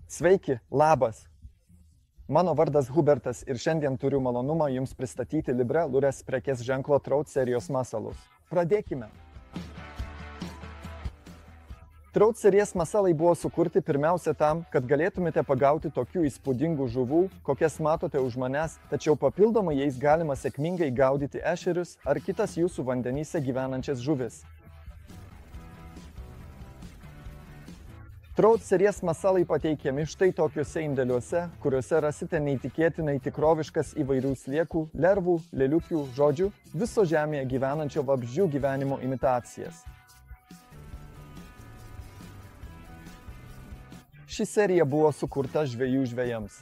Sveiki, labas. Mano vardas Hubertas ir šiandien turiu malonumą jums pristatyti Libre Lures prekės ženklo Trout serijos masalus. Pradėkime. Trout serijos masalai buvo sukurti pirmiausia tam, kad galėtumėte pagauti tokių įspūdingų žuvų, kokias matote už manęs, tačiau papildomai jais galima sėkmingai gaudyti ešerius ar kitas jūsų vandenyse gyvenančias žuvis. Trout serijos masalai pateikiami štai tokiuose indeliuose, kuriuose rasite neįtikėtinai tikroviškas įvairių sliekų, lervų, lėliukių, žodžių, viso žemėje gyvenančio vabzdžių gyvenimo imitacijas. Ši serija buvo sukurta žvejų žvejams.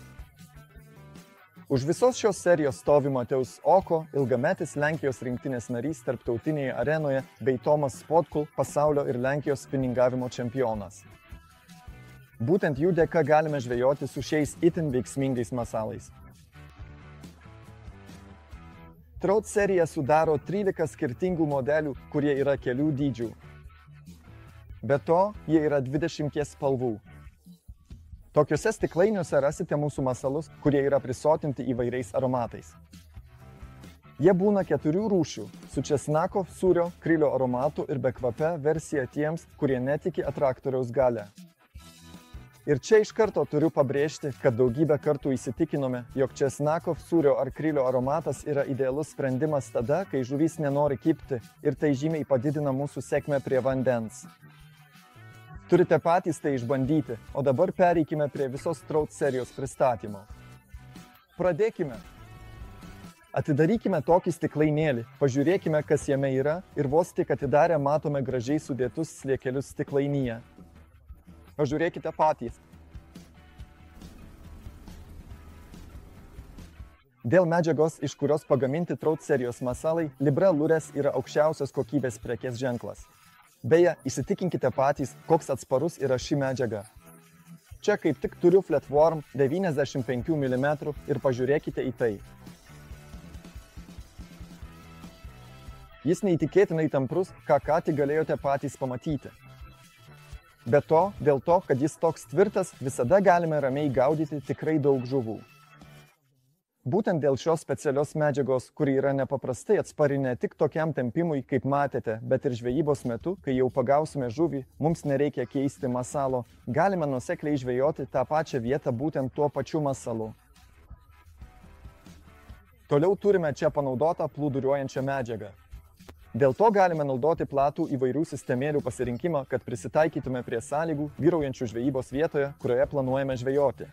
Už visos šios serijos stovi Mateus Oko, ilgametis Lenkijos rinktinės narys tarptautinėje arenoje, bei Tomas Spotkul, pasaulio ir Lenkijos spiningavimo čempionas. Būtent jų dėka galime žvejoti su šiais itin veiksmingais masalais. Trout serija sudaro 13 skirtingų modelių, kurie yra kelių dydžių. Be to, jie yra 20 spalvų. Tokiuose stiklainiuose rasite mūsų masalus, kurie yra prisotinti įvairiais aromatais. Jie būna 4 rūšių – su česnako, sūrio, krilio aromatu ir bekvape versija tiems, kurie netiki atraktoriaus gale. Ir čia iš karto turiu pabrėžti, kad daugybę kartų įsitikinome, jog česnako, sūrio ar krilio aromatas yra idealus sprendimas tada, kai žuvys nenori kibti ir tai žymiai padidina mūsų sėkmę prie vandens. Turite patys tai išbandyti, o dabar pereikime prie visos Trout serijos pristatymo. Pradėkime. Atidarykime tokį stiklainėlį, pažiūrėkime, kas jame yra ir vos tik atidarę matome gražiai sudėtus sliekelius stiklainyje. Pažiūrėkite patys. Dėl medžiagos, iš kurios pagaminti Trout serijos masalai, Libre Lures yra aukščiausios kokybės prekės ženklas. Beje, įsitikinkite patys, koks atsparus yra ši medžiaga. Čia kaip tik turiu Flatworm 95 mm ir pažiūrėkite į tai. Jis neįtikėtinai tamprus, ką tik galėjote patys pamatyti. Be to, dėl to, kad jis toks tvirtas, visada galime ramiai gaudyti tikrai daug žuvų. Būtent dėl šios specialios medžiagos, kuri yra nepaprastai atspari ne tik tokiam tempimui, kaip matėte, bet ir žvejybos metu, kai jau pagausime žuvį, mums nereikia keisti masalo, galime nuosekliai žvejoti tą pačią vietą būtent tuo pačiu masalu. Toliau turime čia panaudotą plūduriuojančią medžiagą. Dėl to galime naudoti platų įvairių sistemėlių pasirinkimą, kad prisitaikytume prie sąlygų vyraujančių žvejybos vietoje, kurioje planuojame žvejoti.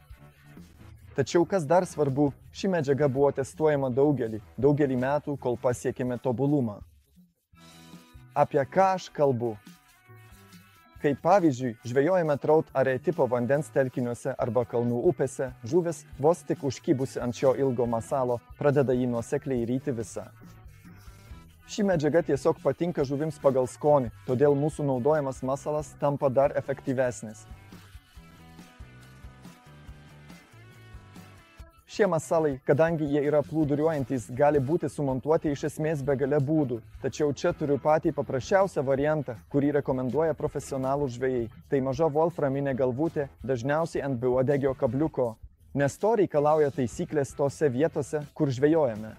Tačiau kas dar svarbu, ši medžiaga buvo testuojama daugelį metų, kol pasiekėme tobulumą. Apie ką aš kalbu? Kaip pavyzdžiui, žvejojame Trout are tipo vandens telkiniuose arba kalnų upėse, žuvis vos tik užkibusi ant šio ilgo masalo, pradeda jį nuosekliai ryti visą. Ši medžiaga tiesiog patinka žuvims pagal skonį, todėl mūsų naudojamas masalas tampa dar efektyvesnis. Šie masalai, kadangi jie yra plūduriuojantys, gali būti sumontuoti iš esmės begalę būdų, tačiau čia turiu patį paprasčiausią variantą, kurį rekomenduoja profesionalų žvejai. Tai maža wolframinė galvutė, dažniausiai ant beuodegio kabliuko, nes to reikalauja taisyklės tose vietose, kur žvejojame.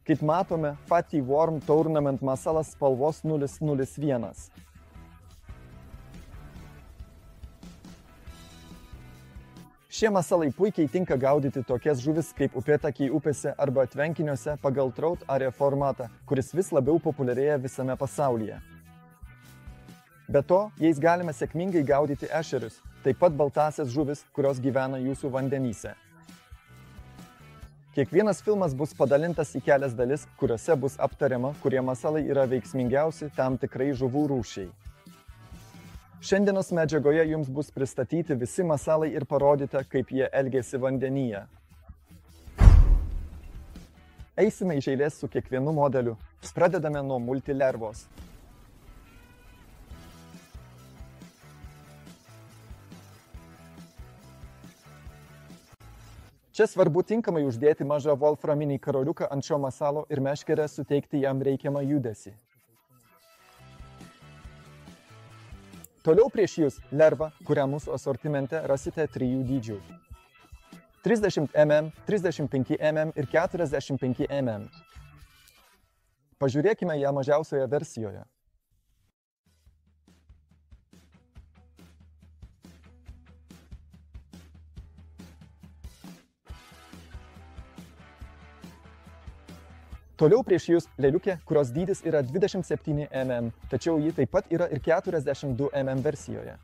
Kaip matome, Flatworm Tournament masalas spalvos 001. Šie masalai puikiai tinka gaudyti tokias žuvis kaip upėtakiai upėse arba tvenkiniuose pagal Trout are formatą, kuris vis labiau populiarėja visame pasaulyje. Be to, jais galime sėkmingai gaudyti ešerius, taip pat baltąsias žuvis, kurios gyvena jūsų vandenyse. Kiekvienas filmas bus padalintas į kelias dalis, kuriuose bus aptariama, kurie masalai yra veiksmingiausi tam tikrai žuvų rūšiai. Šiandienos medžiagoje jums bus pristatyti visi masalai ir parodyta, kaip jie elgiasi vandenyje. Eisime iš eilės su kiekvienu modeliu. Pradedame nuo multilervos. Čia svarbu tinkamai uždėti mažą wolframinį karoliuką ant šio masalo ir meškerę suteikti jam reikiamą judesį. Toliau prieš jūs lerva, kurią mūsų asortimente rasite 3 dydžių. 30 mm, 35 mm ir 45 mm. Pažiūrėkime ją mažiausioje versijoje. Toliau prieš jūs lėliukė, kurios dydis yra 27 mm, tačiau ji taip pat yra ir 42 mm versijoje.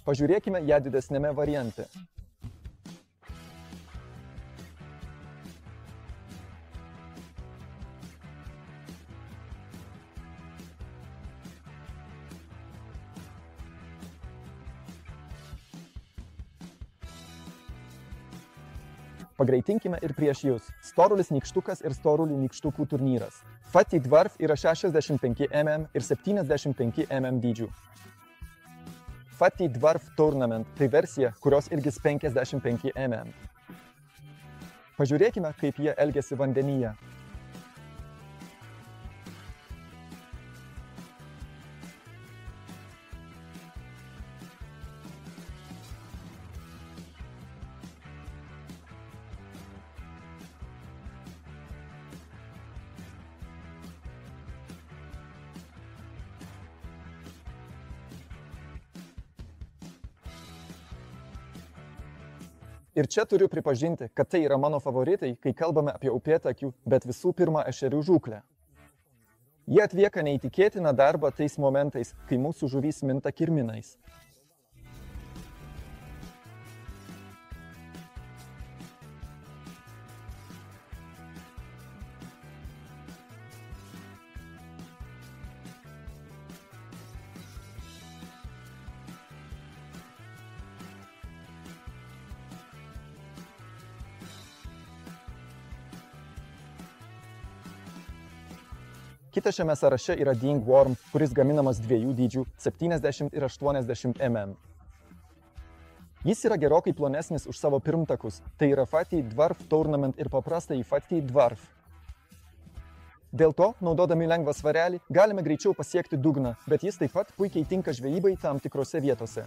Pažiūrėkime ją didesnėme variante. Pagreitinkime ir prieš jūs. Storulis nykštukas ir storulių nykštukų turnyras. Fatty Dwarf yra 65 mm ir 75 mm dydžių. Fatty Dwarf Tournament tai versija, kurios ilgis 55 mm. Pažiūrėkime, kaip jie elgiasi vandenyje. Ir čia turiu pripažinti, kad tai yra mano favoritai, kai kalbame apie upėtakių, bet visų pirma ešerių žūklę. Jie atlieka neįtikėtiną darbą tais momentais, kai mūsų žuvys minta kirminais. Kitas šiame sąraše yra Ding Worm, kuris gaminamas 2 dydžių – 70 ir 80 mm. Jis yra gerokai plonesnis už savo pirmtakus, tai yra Fatty Dwarf Tournament ir paprastąjį Fatty Dwarf. Dėl to, naudodami lengvą svarelį, galime greičiau pasiekti dugną, bet jis taip pat puikiai tinka žvejybai tam tikrose vietose.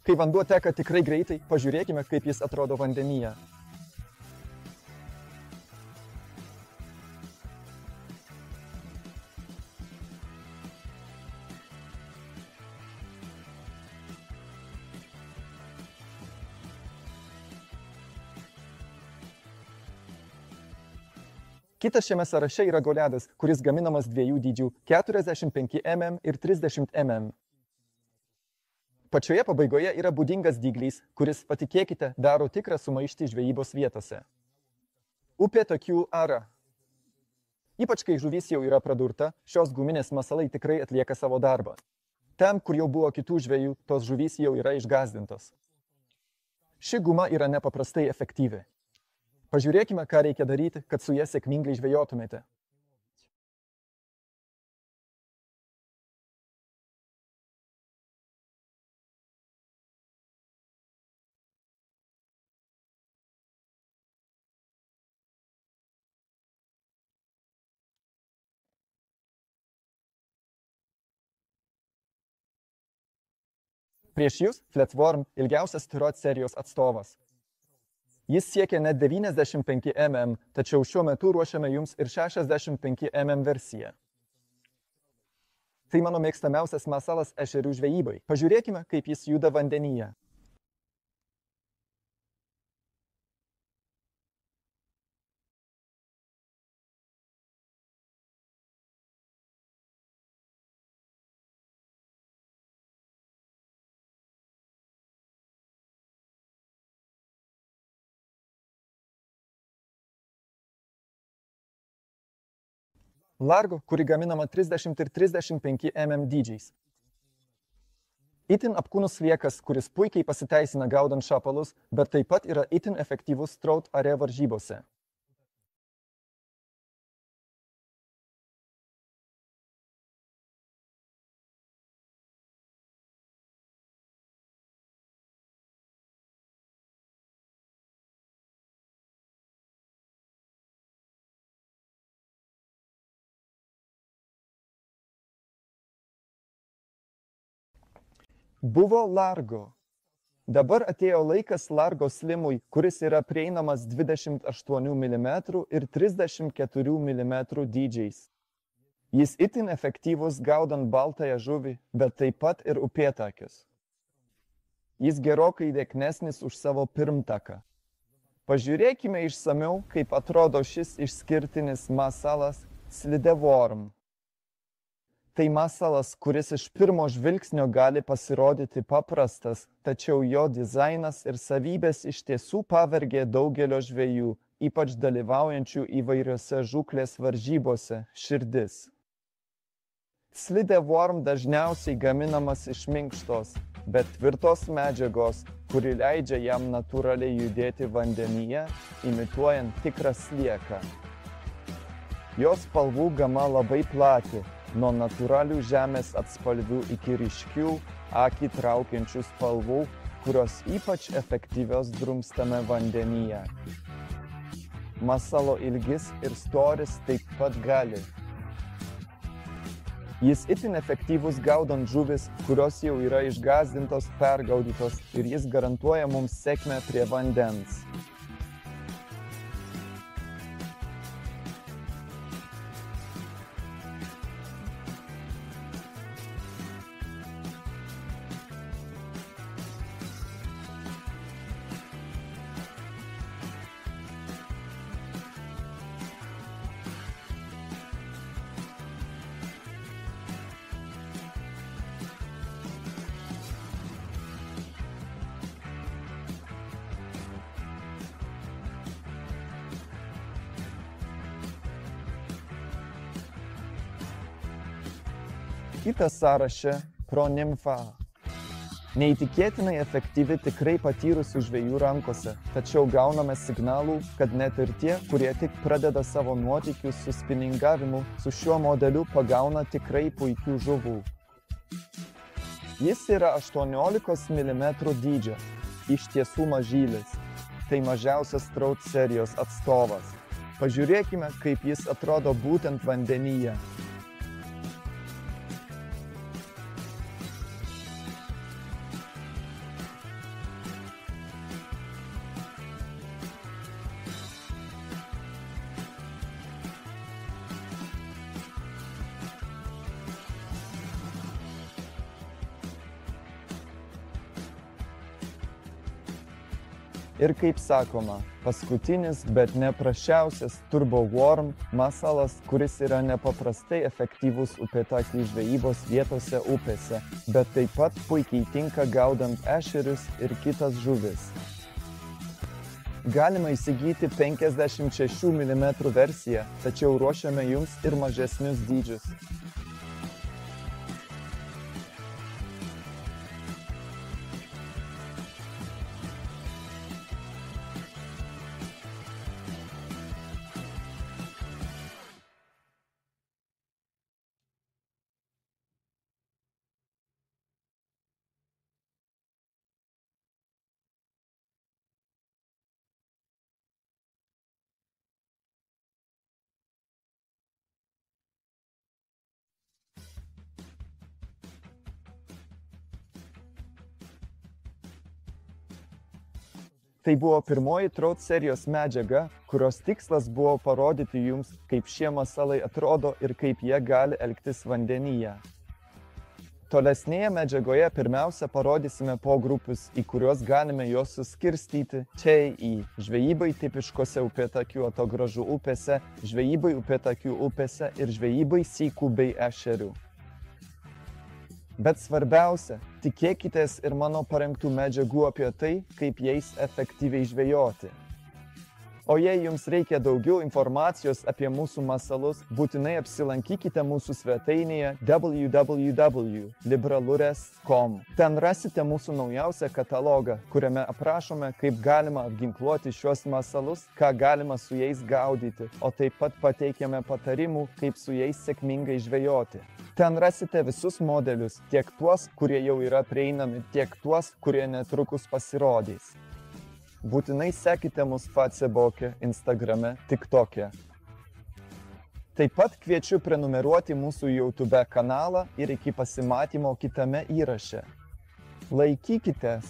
Kai vanduo teka tikrai greitai, pažiūrėkime, kaip jis atrodo vandenyje. Kitas šiame sąraše yra goledas, kuris gaminamas 2 dydžių – 45 mm ir 30 mm. Pačioje pabaigoje yra būdingas dyglys, kuris, patikėkite, daro tikrą sumaištį žvejybos vietose. Upėtakių ara. Ypač kai žuvis jau yra pradurta, šios guminės masalai tikrai atlieka savo darbą. Ten, kur jau buvo kitų žvejų, tos žuvys jau yra išgąsdintos. Ši guma yra nepaprastai efektyvi. Pažiūrėkime, ką reikia daryti, kad su ja sėkmingai žvejotumėte. Prieš jūs Flatworm, ilgiausias Turot serijos atstovas. Jis siekia net 95 mm, tačiau šiuo metu ruošiame jums ir 65 mm versiją. Tai mano mėgstamiausias masalas ešerių žvejybai. Pažiūrėkime, kaip jis juda vandenyje. Largo, kuri gaminama 30 ir 35 mm dydžiais. Itin apkūnus sliekas, kuris puikiai pasiteisina gaudant šapalus, bet taip pat yra itin efektyvus trout are varžybose. Buvo Largo. Dabar atėjo laikas Largo Slimui, kuris yra prieinamas 28 mm ir 34 mm dydžiais. Jis itin efektyvus gaudant baltąją žuvį, bet taip pat ir upėtakius. Jis gerokai dėknesnis už savo pirmtaką. Pažiūrėkime išsamiau, kaip atrodo šis išskirtinis masalas Slideworm. Tai masalas, kuris iš pirmo žvilgsnio gali pasirodyti paprastas, tačiau jo dizainas ir savybės iš tiesų pavergė daugelio žvejų, ypač dalyvaujančių įvairiose žūklės varžybose, širdis. Slideworm dažniausiai gaminamas iš minkštos, bet tvirtos medžiagos, kuri leidžia jam natūraliai judėti vandenyje, imituojant tikrą slieką. Jos spalvų gama labai plati, nuo natūralių žemės atspalvių iki ryškių, akį traukiančių spalvų, kurios ypač efektyvios drumstame vandenyje. Masalo ilgis ir storis taip pat gali. Jis itin efektyvus gaudant žuvis, kurios jau yra išgąsdintos, pergaudytos ir jis garantuoja mums sėkmę prie vandens. Kitas sąraše Pro Nympha. Neįtikėtinai efektyvi tikrai patyrusių žvejų rankose, tačiau gauname signalų, kad net ir tie, kurie tik pradeda savo nuotykius su spiningavimu, su šiuo modeliu pagauna tikrai puikių žuvų. Jis yra 18 mm dydžio, iš tiesų mažylis. Tai mažiausias Trout serijos atstovas. Pažiūrėkime, kaip jis atrodo būtent vandenyje. Ir kaip sakoma, paskutinis, bet ne prasčiausias Turbo Worm masalas, kuris yra nepaprastai efektyvus upėtakių žvejybos vietose upėse, bet taip pat puikiai tinka gaudant ešerius ir kitas žuvis. Galima įsigyti 56 mm versiją, tačiau ruošiame jums ir mažesnius dydžius. Tai buvo pirmoji Trout serijos medžiaga, kurios tikslas buvo parodyti jums, kaip šie masalai atrodo ir kaip jie gali elgtis vandenyje. Tolesnėje medžiagoje pirmiausia parodysime pogrupius, į kuriuos galime juos suskirstyti čia į žvejybai tipiškose upėtakių atogrąžų upėse, žvejybai upėtakių upėse ir žvejybai sykų bei ešerių. Bet svarbiausia, tikėkitės ir mano parengtų medžiagų apie tai, kaip jais efektyviai žvejoti. O jei jums reikia daugiau informacijos apie mūsų masalus, būtinai apsilankykite mūsų svetainėje www.libralures.com. Ten rasite mūsų naujausią katalogą, kuriame aprašome, kaip galima apginkluoti šiuos masalus, ką galima su jais gaudyti, o taip pat pateikiame patarimų, kaip su jais sėkmingai žvejoti. Ten rasite visus modelius, tiek tuos, kurie jau yra prieinami, tiek tuos, kurie netrukus pasirodys. Būtinai sekite mus Facebook'e, Instagram'e, TikTok'e. Taip pat kviečiu prenumeruoti mūsų YouTube kanalą ir iki pasimatymo kitame įraše. Laikykitės.